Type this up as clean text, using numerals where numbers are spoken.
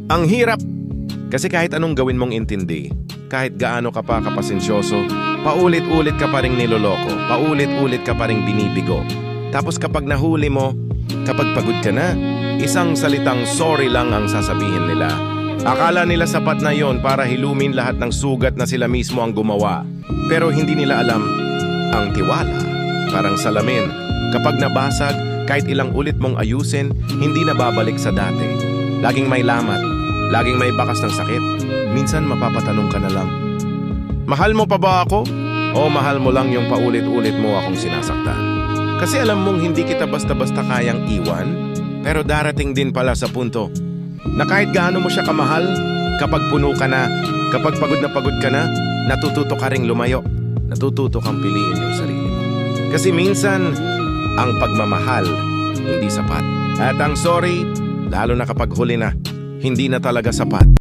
Ang hirap! Kasi kahit anong gawin mong intindi, kahit gaano ka pa kapasensyoso, paulit-ulit ka pa ring niloloko, paulit-ulit ka pa ring binibigo. Tapos kapag nahuli mo, kapag pagod ka na, isang salitang sorry lang ang sasabihin nila. Akala nila sapat na yon para hilumin lahat ng sugat na sila mismo ang gumawa. Pero hindi nila alam, ang tiwala, parang salamin. Kapag nabasag, kahit ilang ulit mong ayusin, hindi na babalik sa dati. Laging may lamat, laging may bakas ng sakit. Minsan mapapatanong ka na lang, mahal mo pa ba ako? O mahal mo lang yung paulit-ulit mo akong sinasaktan? Kasi alam mong hindi kita basta-basta kayang iwan, pero darating din pala sa punto na kahit gaano mo siya kamahal, kapag puno ka na, kapag pagod ka na, natututo ka ring lumayo. Natututo kang piliin yung sarili mo. Kasi minsan, ang pagmamahal, hindi sapat. At ang sorry, lalo na kapag huli na, hindi na talaga sapat.